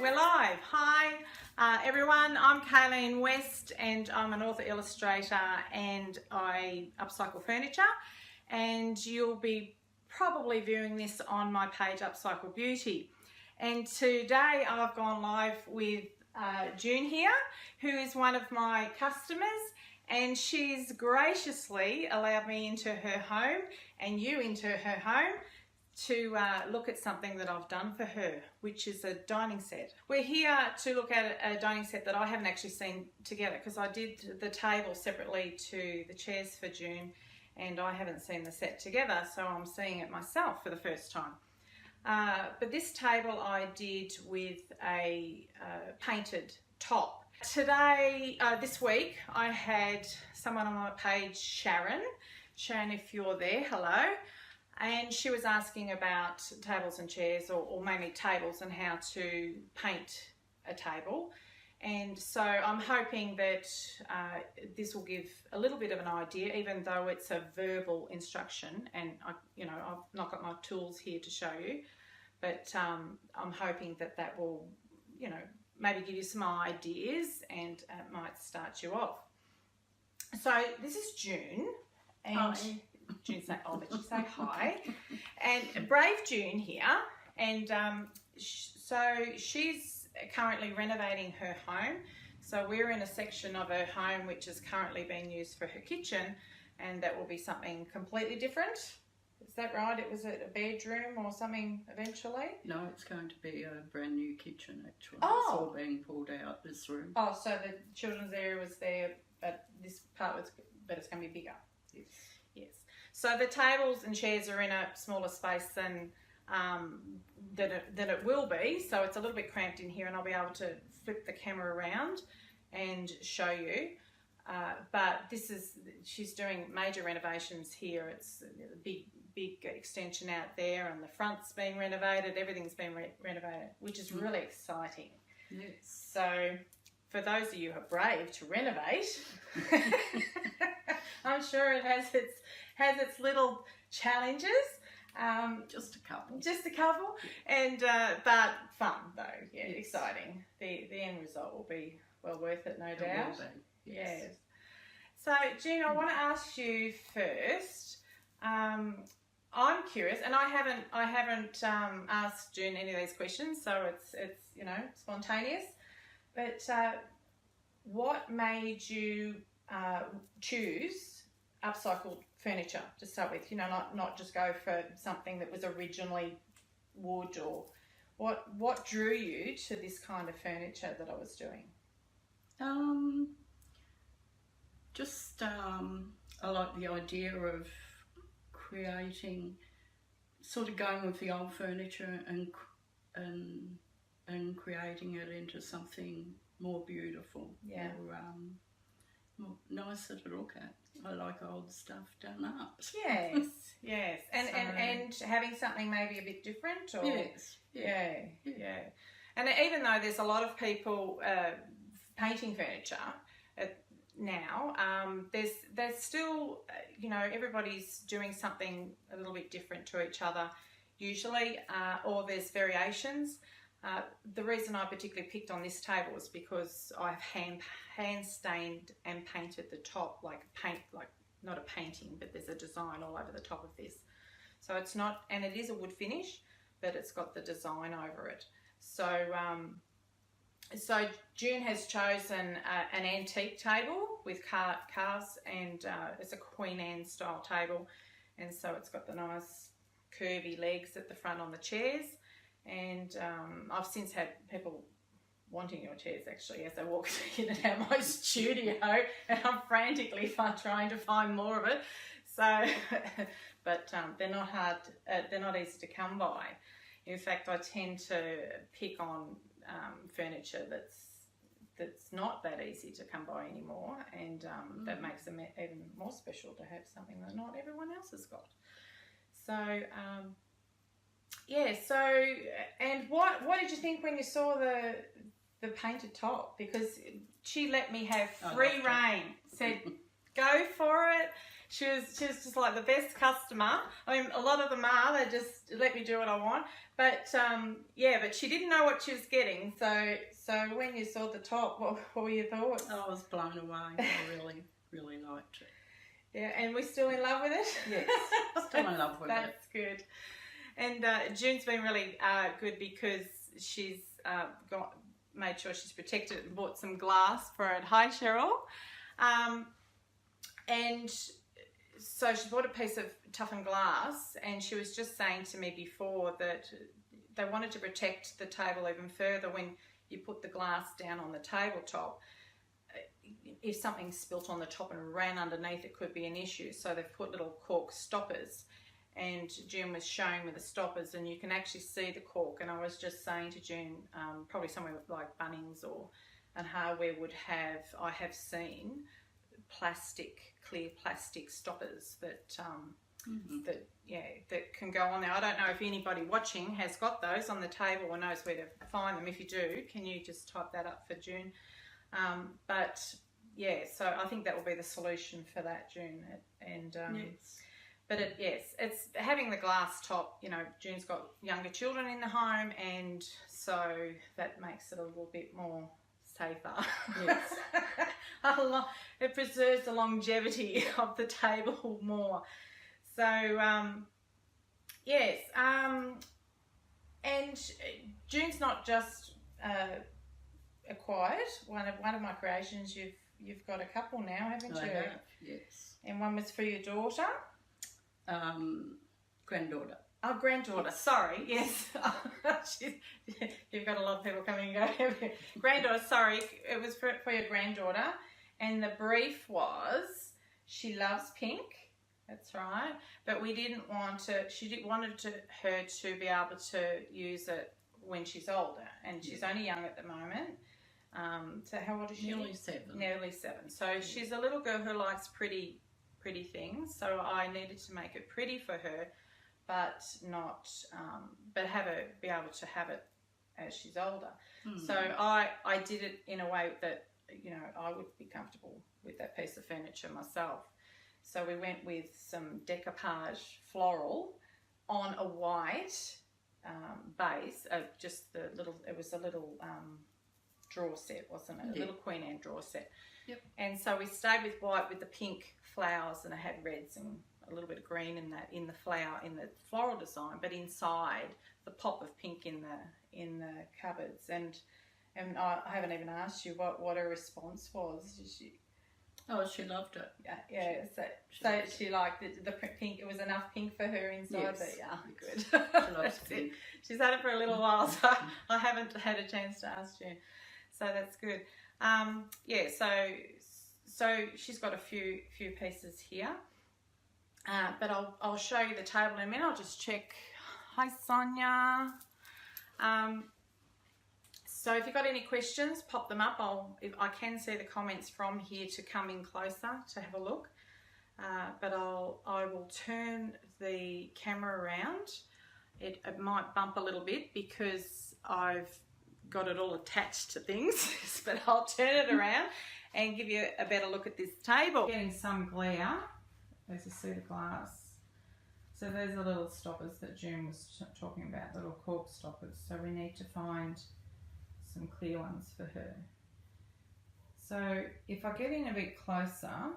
We're live. Hi everyone, I'm Kayleen West and I'm an author illustrator and I upcycle furniture, and you'll be probably viewing this on my page Upcycle Beauty. And today I've gone live with June here, who is one of my customers, and she's graciously allowed me into her home and you into her home to look at something that I've done for her, which is a dining set. We're here to look at a dining set that I haven't actually seen together, because I did the table separately to the chairs for June and I haven't seen the set together, so I'm seeing it myself for the first time. But this table I did with a painted top. Today, this week, I had someone on my page, Sharon. Sharon, if you're there, hello. And she was asking about tables and chairs, or mainly tables, and how to paint a table. And so I'm hoping that this will give a little bit of an idea, even though it's a verbal instruction, and I've not got my tools here to show you, but I'm hoping that that will, maybe give you some ideas and it might start you off. So this is June, and hi. June say, I'll let you say hi. And brave June here, and so she's currently renovating her home. So we're in a section of her home which is currently being used for her kitchen, and that will be something completely different. Is that right? It was a bedroom or something eventually? No, it's going to be a brand new kitchen actually. Oh. It's all being pulled out, this room. Oh, so the children's area was there, but this part was, but it's going to be bigger. Yes. Yes. So the tables and chairs are in a smaller space than it will be, so it's a little bit cramped in here, and I'll be able to flip the camera around and show you. But she's doing major renovations here. It's a big extension out there, and the front's being renovated. Everything's been renovated, which is really exciting. Yes. So for those of you who are brave to renovate, I'm sure it has its little challenges. Just a couple. Just a couple, and but fun though. Yeah, yes. Exciting. The end result will be well worth it, no doubt. Will be. Yes. Yes. So, June, I want to ask you first. I'm curious, and I haven't asked June any of these questions, so it's spontaneous. But what made you choose upcycled furniture to start with? Not just go for something that was originally wood, or what drew you to this kind of furniture that I was doing? I like the idea of creating, sort of going with the old furniture and creating it into something more beautiful, more nicer to look at. I like old stuff done up. Yes, yes, and having something maybe a bit different, or yes, yeah. And even though there's a lot of people painting furniture now, there's still everybody's doing something a little bit different to each other usually, or there's variations. The reason I particularly picked on this table is because I've hand stained and painted the top, like not a painting, but there's a design all over the top of this. So it's not, and it is a wood finish, but it's got the design over it. So so June has chosen an antique table with calves, and it's a Queen Anne style table, and so it's got the nice curvy legs at the front on the chairs. And I've since had people wanting your chairs actually as they walk in and out of my studio, and I'm frantically trying to find more of it. So, but they're not hard. They're not easy to come by. In fact, I tend to pick on furniture that's not that easy to come by anymore, and that makes them even more special to have something that not everyone else has got. So. Yeah, so, and what did you think when you saw the painted top? Because she let me have free reign, said go for it, She was just like the best customer. I mean, a lot of them are. They just let me do what I want. But but she didn't know what she was getting. So when you saw the top, what were your thoughts? I was blown away. I really, really liked it. Yeah, and we're still in love with it? Yes, still in love with it. That's good. And June's been really good because she's made sure she's protected it and bought some glass for it. Hi, Cheryl. And so she bought a piece of toughened glass, and she was just saying to me before that they wanted to protect the table even further when you put the glass down on the tabletop. If something spilt on the top and ran underneath, it could be an issue. So they've put little cork stoppers, and June was showing me the stoppers, and you can actually see the cork. And I was just saying to June, probably somewhere like Bunnings and hardware I have seen clear plastic stoppers that that can go on there. I don't know if anybody watching has got those on the table or knows where to find them. If you do, can you just type that up for June? So I think that will be the solution for that, June. And Yes. but it's having the glass top. You know, June's got younger children in the home, and so that makes it a little bit more safer. Yes. It preserves the longevity of the table more. So and June's not just acquired one of my creations. You've got a couple now, haven't you? I have, yes. And one was for your daughter. Granddaughter. Oh, granddaughter, sorry, yes. You've got a lot of people coming and going. Granddaughter, sorry, it was for your granddaughter. And the brief was, she loves pink, that's right, but we didn't want wanted her to be able to use it when she's older, and she's only young at the moment. So how old is she? Nearly 7. Nearly 7. So she's a little girl who likes pretty things, so I needed to make it pretty for her, but not but have her be able to have it as she's older. So I did it in a way that, you know, I would be comfortable with that piece of furniture myself. So we went with some decoupage floral on a white base, just the little, it was a little drawer set, wasn't it? A little Queen Anne drawer set. Yep. And so we stayed with white with the pink flowers, and it had reds and a little bit of green in that, in the flower, in the floral design, but inside the pop of pink in the cupboards. And I haven't even asked you what her response was. Did she? Oh, she loved it. Yeah. So she liked the pink. It was enough pink for her inside. Yes. Yeah, good. She loves pink. She's had it for a little while, so I haven't had a chance to ask you. So that's good. So she's got a few pieces here, but I'll show you the table in a minute. I'll just check. Hi, Sonia. So if you've got any questions, pop them up. I can see the comments from here to come in closer to have a look. But I will turn the camera around. It might bump a little bit because I've got it all attached to things, but I'll turn it around and give you a better look at this table. Getting some glare. There's a suit of glass. So those are little stoppers that June was talking about, little cork stoppers. So we need to find some clear ones for her. So if I get in a bit closer,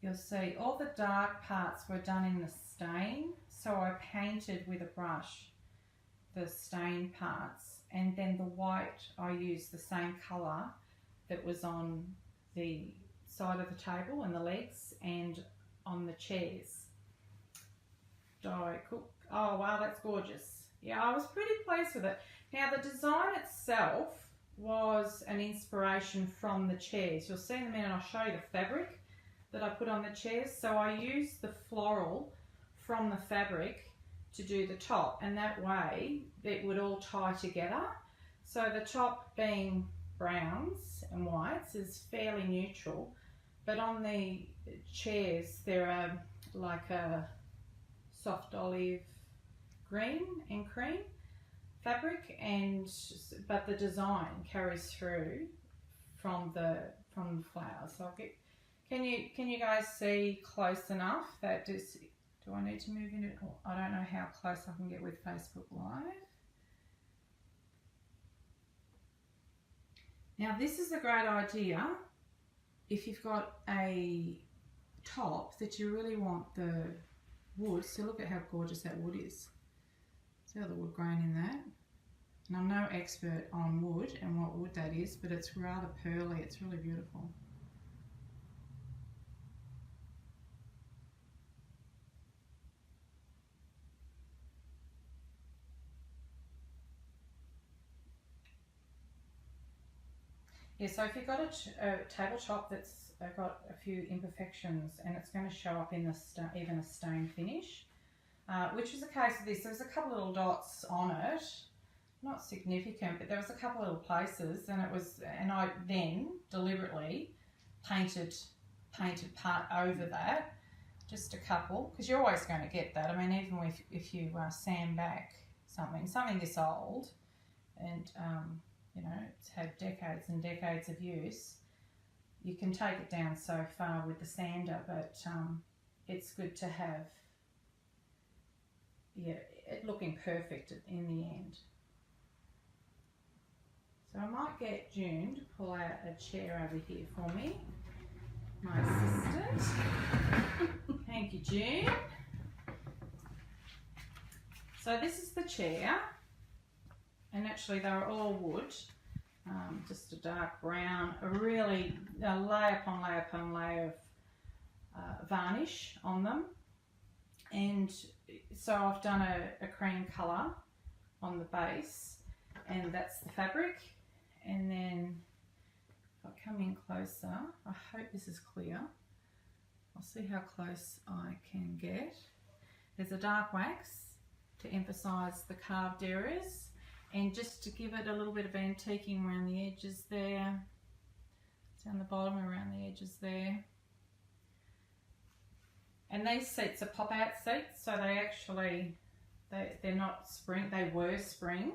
you'll see all the dark parts were done in the stain. So I painted with a brush the stain parts, and then the white I used the same colour that was on the side of the table and the legs and on the chairs. Oh wow, that's gorgeous. Yeah, I was pretty pleased with it. Now the design itself was an inspiration from the chairs. You'll see in a minute, I'll show you the fabric that I put on the chairs. So I used the floral from the fabric to do the top, and that way it would all tie together. So the top being browns and whites is fairly neutral, but on the chairs there are like a soft olive green and cream fabric, but the design carries through from the flowers. So I'll get Can you guys see close enough that do I need to move into it? I don't know how close I can get with Facebook Live. Now this is a great idea if you've got a top that you really want the wood. So look at how gorgeous that wood is. See how the wood grain in that? And I'm no expert on wood and what wood that is, but it's rather pearly. It's really beautiful. Yeah, so if you've got a tabletop that's got a few imperfections and it's going to show up in the even a stain finish, which was the case of this. There was a couple of little dots on it, not significant, but there was a couple of little places, and I then deliberately painted part over that, just a couple, because you're always going to get that. I mean, even if you sand back something this old, and you know, it's had decades and decades of use, you can take it down so far with the sander, but it's good to have, yeah, it looking perfect in the end. So I might get June to pull out a chair over here for me, my assistant. Thank you, June. So this is the chair. And actually they were all wood, just a dark brown, a layer upon layer upon layer of varnish on them. And so I've done a cream colour on the base, and that's the fabric. And then if I come in closer, I hope this is clear. I'll see how close I can get. There's a dark wax to emphasise the carved areas, and just to give it a little bit of antiquing around the edges there, down the bottom around the edges there. And these seats are pop-out seats, so they actually, they're not spring, they were spring,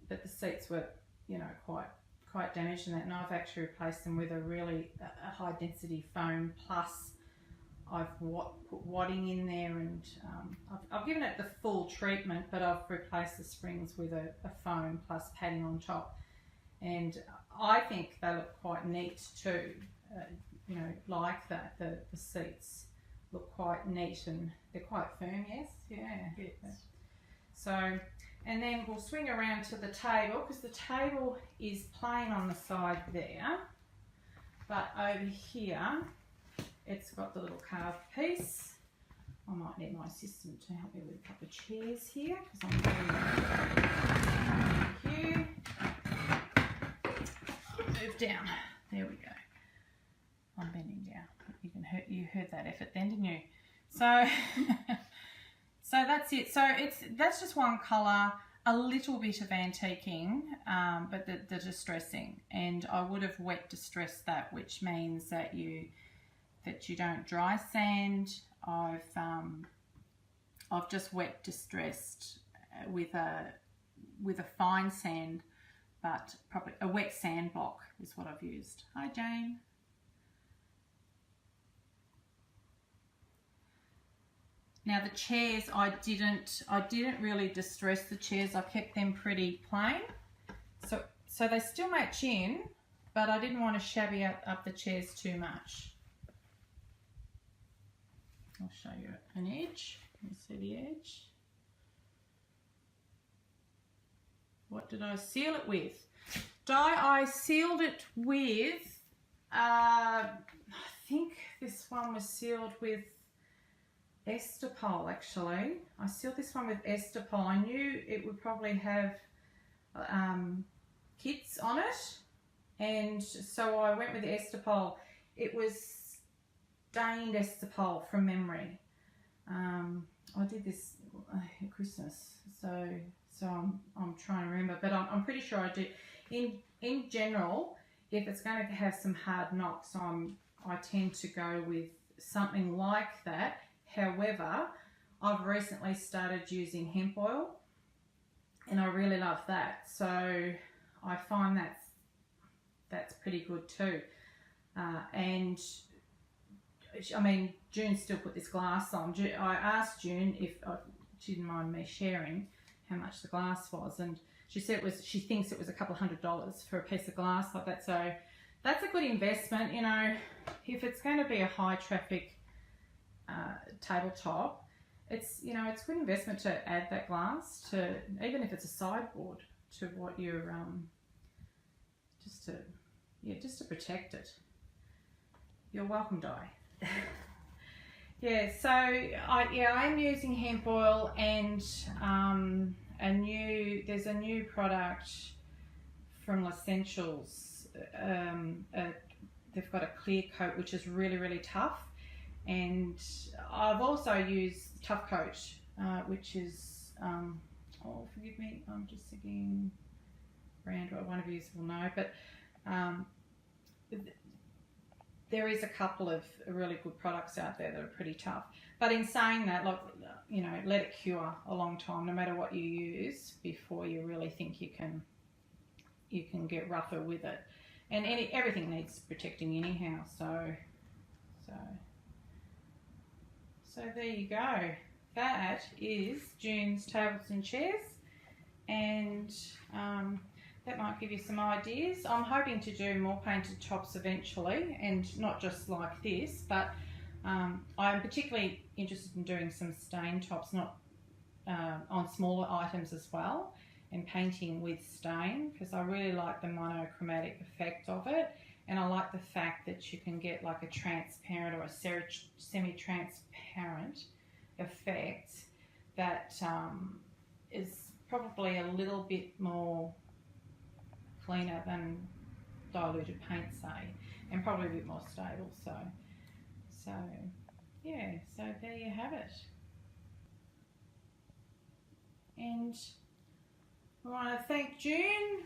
but the seats were, you know, quite damaged in that, and I've actually replaced them with a high density foam, plus I've put wadding in there, and I've given it the full treatment, but I've replaced the springs with a foam plus padding on top, and I think they look quite neat too. You know, like that, the seats look quite neat, and they're quite firm. Yes, yeah. Yes. So, and then we'll swing around to the table, because the table is plain on the side there, but over here it's got the little carved piece. I might need my assistant to help me with a couple of chairs here, because I'm doing that. Thank you. Move down. There we go. I'm bending down. You heard that effort then, didn't you? So, so that's it. So that's just one colour, a little bit of antiquing, but the distressing. And I would have wet distressed that, which means that you don't dry sand. I've just wet distressed with a fine sand, but probably a wet sand block is what I've used. Hi, Jane. Now the chairs, I didn't really distress the chairs. I kept them pretty plain, so they still match in, but I didn't want to shabby up the chairs too much. I'll show you an edge. You see the edge? What did I seal it with? I sealed it with, I think this one was sealed with Estopol, actually. I sealed this one with Estopol. I knew it would probably have kits on it, and so I went with Estopol. It was stained Estopol from memory. I did this at Christmas, so I'm trying to remember, but I'm pretty sure I do. In general, if it's going to have some hard knocks, I tend to go with something like that. However, I've recently started using hemp oil, and I really love that. So I find that's pretty good too. And I mean, June still put this glass on. I asked June if she didn't mind me sharing how much the glass was, and she said she thinks it was a couple of $100 for a piece of glass like that. So that's a good investment, you know. If it's going to be a high traffic tabletop, it's, you know, it's a good investment to add that glass to, even if it's a sideboard, to what you're just to protect it. You're welcome, Di. Yeah, so I am using hemp oil, and there's a new product from L'Essentials. They've got a clear coat which is really, really tough, and I've also used Tough Coat, which is oh, forgive me, I'm just thinking brand, what one of you will know, but there is a couple of really good products out there that are pretty tough. But in saying that, like, you know, let it cure a long time, no matter what you use, before you really think you can get rougher with it. And everything needs protecting anyhow. So there you go. That is June's tables and chairs, and that might give you some ideas. I'm hoping to do more painted tops eventually, and not just like this, but I'm particularly interested in doing some stain tops, not on smaller items as well, and painting with stain, because I really like the monochromatic effect of it, and I like the fact that you can get like a transparent or a semi-transparent effect that is probably a little bit more cleaner than diluted paint, say, and probably a bit more stable. So yeah, so there you have it. And I want to thank June.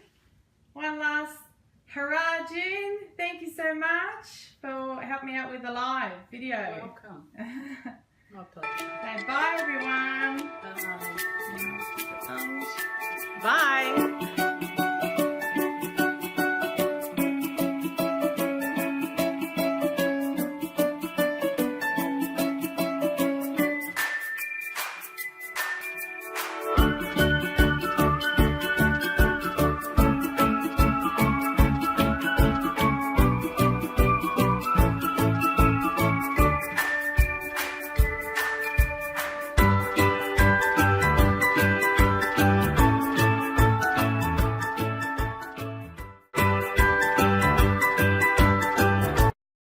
One last hurrah, June. Thank you so much for helping me out with the live video. You're welcome. My pleasure. Okay, bye everyone.